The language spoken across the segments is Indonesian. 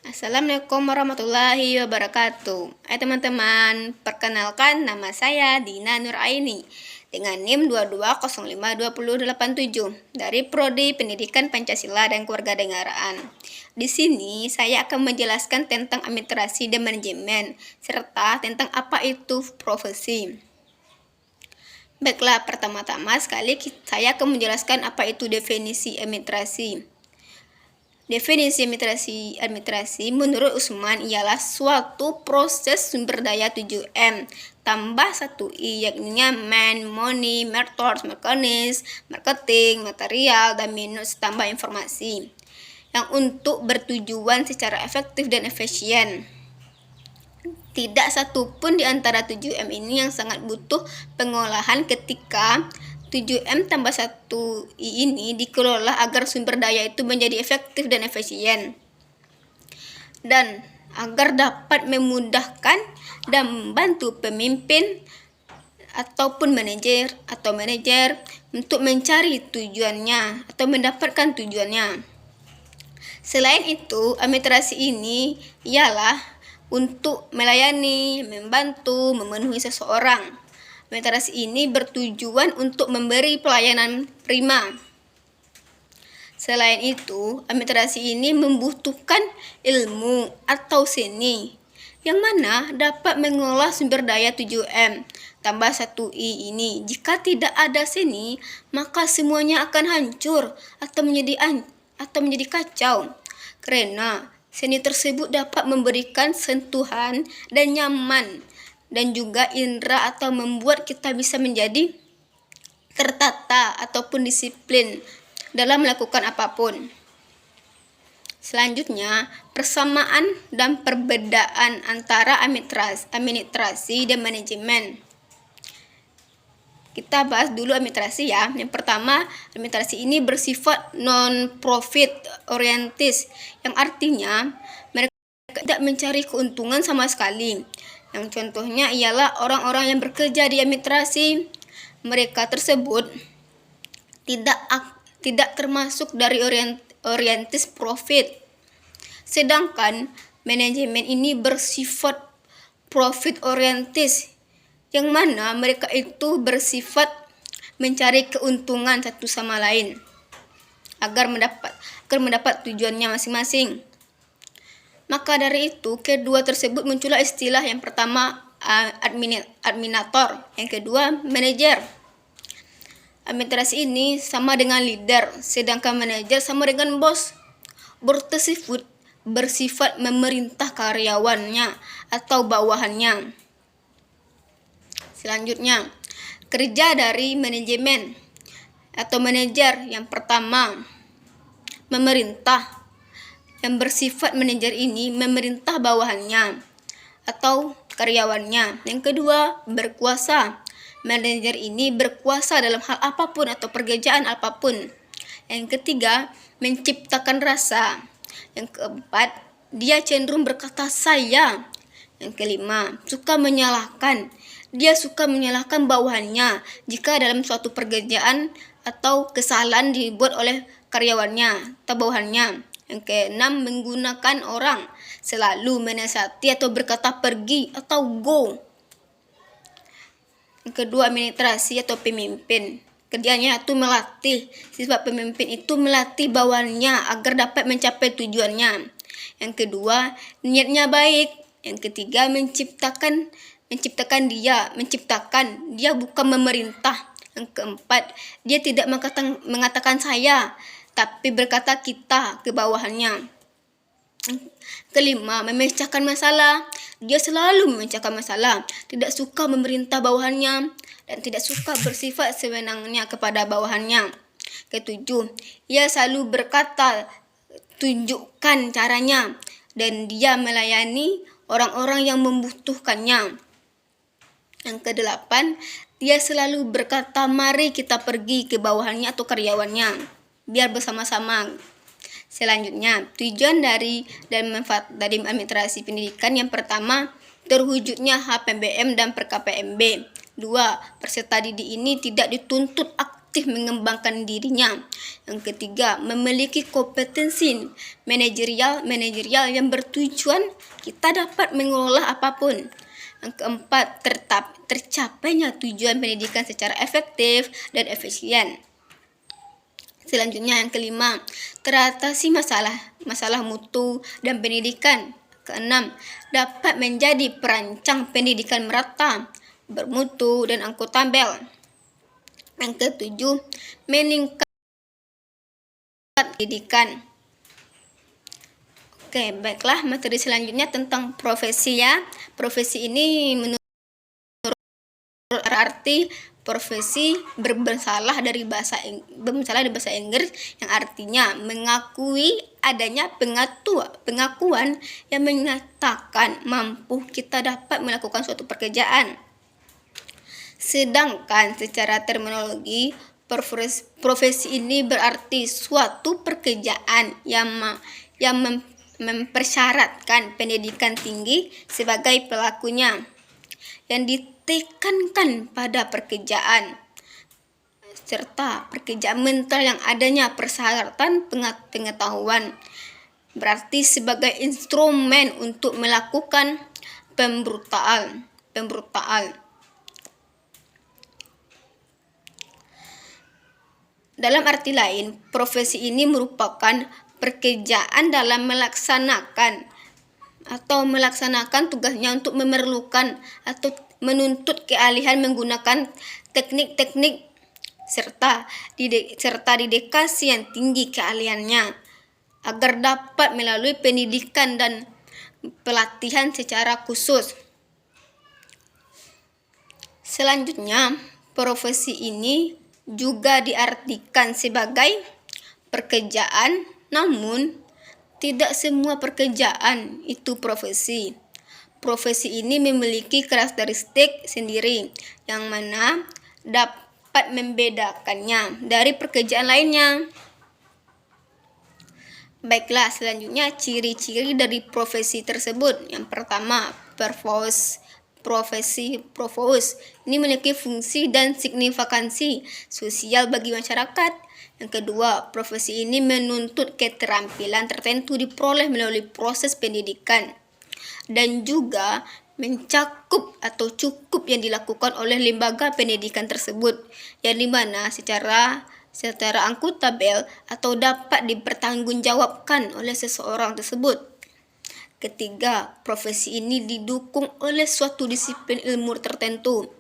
Assalamualaikum warahmatullahi wabarakatuh. Hai teman-teman, perkenalkan nama saya Dina Nuraini dengan NIM 22052087 dari Prodi Pendidikan Pancasila dan Kewarganegaraan. Di sini saya akan menjelaskan tentang administrasi dan manajemen serta tentang apa itu profesi. Baiklah, pertama-tama sekali saya akan menjelaskan apa itu definisi administrasi. Definisi administrasi menurut Usman ialah suatu proses sumber daya 7M tambah 1I, yakni man, money, methods, mekanis, marketing, material, dan minus tambah informasi yang untuk bertujuan secara efektif dan efisien. Tidak satu pun di antara 7M ini yang sangat butuh pengolahan ketika 7M tambah 1I ini dikelola agar sumber daya itu menjadi efektif dan efisien, dan agar dapat memudahkan dan membantu pemimpin ataupun manajer untuk mencari tujuannya atau mendapatkan tujuannya. Selain itu, administrasi ini ialah untuk melayani, membantu, memenuhi seseorang. Administrasi ini bertujuan untuk memberi pelayanan prima. Selain itu, administrasi ini membutuhkan ilmu atau seni yang mana dapat mengolah sumber daya 7M tambah 1I ini. Jika tidak ada seni, maka semuanya akan hancur atau menjadi kacau. Karena seni tersebut dapat memberikan sentuhan dan nyaman dan juga indera atau membuat kita bisa menjadi tertata ataupun disiplin dalam melakukan apapun. Selanjutnya, persamaan dan perbedaan antara administrasi dan manajemen. Kita bahas dulu administrasi ya. Yang pertama, administrasi ini bersifat non-profit oriented, yang artinya mereka tidak mencari keuntungan sama sekali. Yang contohnya ialah orang-orang yang bekerja di administrasi, mereka tersebut tidak termasuk dari orientis profit. Sedangkan manajemen ini bersifat profit oriented, yang mana mereka itu bersifat mencari keuntungan satu sama lain agar mendapat tujuannya masing-masing. Maka dari itu, kedua tersebut muncullah istilah yang pertama administrator, yang kedua manajer. Administrasi ini sama dengan leader, sedangkan manajer sama dengan bos. Bos tersebut bersifat memerintah karyawannya atau bawahannya. Selanjutnya, kerja dari manajemen atau manajer. Yang pertama, memerintah. Yang bersifat manajer ini memerintah bawahannya atau karyawannya. Yang kedua, berkuasa. Manajer ini berkuasa dalam hal apapun atau pekerjaan apapun. Yang ketiga, menciptakan rasa. Yang keempat, dia cenderung berkata saya. Yang kelima, suka menyalahkan. Dia suka menyalahkan bawahannya jika dalam suatu pekerjaan atau kesalahan dibuat oleh karyawannya atau bawahannya. Yang keenam, menggunakan orang, selalu menasihati atau berkata pergi atau go. Yang kedua, administrasi atau pemimpin. Kerjanya itu melatih, sifat pemimpin itu melatih bawahannya agar dapat mencapai tujuannya. Yang kedua, niatnya baik. Yang ketiga, menciptakan dia bukan memerintah. Yang keempat, dia tidak mengatakan saya, tapi berkata kita ke bawahannya. Kelima, memecahkan masalah. Dia selalu memecahkan masalah, tidak suka memerintah bawahannya dan tidak suka bersifat sewenangnya kepada bawahannya. Ketujuh, ia selalu berkata tunjukkan caranya dan dia melayani orang-orang yang membutuhkannya. Yang kedelapan, dia selalu berkata mari kita pergi ke bawahannya atau karyawannya biar bersama-sama. Selanjutnya, tujuan dan manfaat dari administrasi pendidikan. Yang pertama, terwujudnya HPBM dan PKPMB. 2. Peserta didik ini tidak dituntut aktif mengembangkan dirinya. Yang ketiga, memiliki kompetensi manajerial yang bertujuan kita dapat mengelola apapun. Yang keempat, tercapainya tujuan pendidikan secara efektif dan efisien. Selanjutnya yang kelima, teratasi masalah mutu dan pendidikan. Keenam, dapat menjadi perancang pendidikan merata, bermutu dan akuntabel. Yang ketujuh, meningkat pendidikan. Oke, baiklah, materi selanjutnya tentang profesi ya. Profesi ini menurut arti profesi bermasalah dari bahasa Inggris yang artinya mengakui adanya pengakuan yang menyatakan mampu kita dapat melakukan suatu pekerjaan. Sedangkan secara terminologi, profesi ini berarti suatu pekerjaan yang mempersyaratkan pendidikan tinggi sebagai pelakunya, yang ditekankan pada pekerjaan serta pekerjaan mental yang adanya persyaratan pengetahuan, berarti sebagai instrumen untuk melakukan pembrutaan. Dalam arti lain, profesi ini merupakan pekerjaan dalam melaksanakan tugasnya untuk memerlukan atau menuntut keahlian menggunakan teknik-teknik serta dedikasi yang tinggi keahliannya agar dapat melalui pendidikan dan pelatihan secara khusus. Selanjutnya, profesi ini juga diartikan sebagai pekerjaan, namun tidak semua pekerjaan itu profesi. Profesi ini memiliki karakteristik sendiri yang mana dapat membedakannya dari pekerjaan lainnya. Baiklah, selanjutnya ciri-ciri dari profesi tersebut. Yang pertama, profesi ini memiliki fungsi dan signifikansi sosial bagi masyarakat. Yang kedua, profesi ini menuntut keterampilan tertentu diperoleh melalui proses pendidikan dan juga mencakup atau cukup yang dilakukan oleh lembaga pendidikan tersebut, yang dimana secara akuntabel atau dapat dipertanggungjawabkan oleh seseorang tersebut. Ketiga, profesi ini didukung oleh suatu disiplin ilmu tertentu.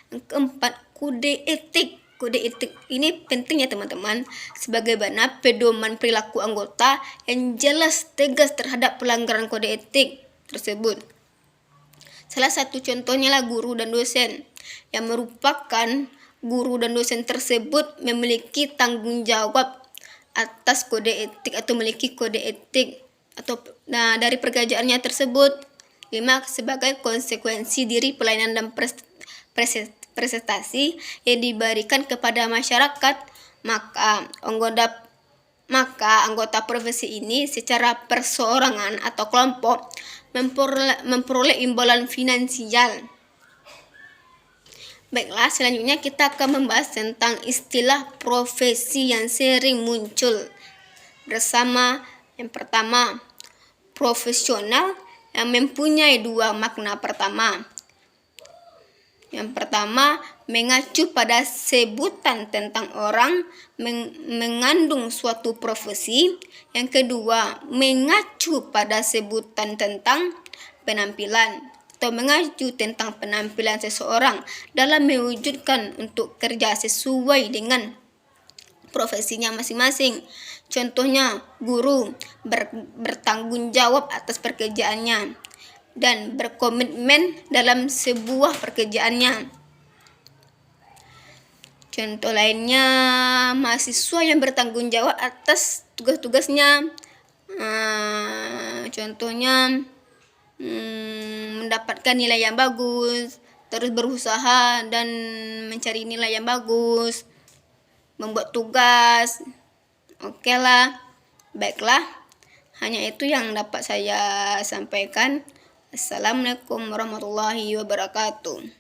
Yang keempat, kode etik. Kode etik ini penting ya teman-teman, sebagaimana pedoman perilaku anggota yang jelas tegas terhadap pelanggaran kode etik tersebut. Salah satu contohnya lah guru dan dosen, yang merupakan guru dan dosen tersebut memiliki tanggung jawab atas kode etik atau memiliki kode etik dari pekerjaannya tersebut. 5. Sebagai konsekuensi diri pelayanan dan prestasi yang diberikan kepada masyarakat, maka anggota profesi ini secara perseorangan atau kelompok memperoleh imbalan finansial. Baiklah, selanjutnya kita akan membahas tentang istilah profesi yang sering muncul bersama. Yang pertama, profesional yang mempunyai dua makna. Yang pertama, mengacu pada sebutan tentang orang mengandung suatu profesi. Yang kedua, mengacu pada sebutan tentang penampilan atau mengacu tentang penampilan seseorang dalam mewujudkan untuk kerja sesuai dengan profesinya masing-masing. Contohnya, guru bertanggung jawab atas pekerjaannya dan berkomitmen dalam sebuah pekerjaannya. Contoh lainnya, mahasiswa yang bertanggung jawab atas tugas-tugasnya. Contohnya, mendapatkan nilai yang bagus, terus berusaha dan mencari nilai yang bagus, membuat tugas. Oke lah, baiklah, hanya itu yang dapat saya sampaikan. Assalamualaikum warahmatullahi wabarakatuh.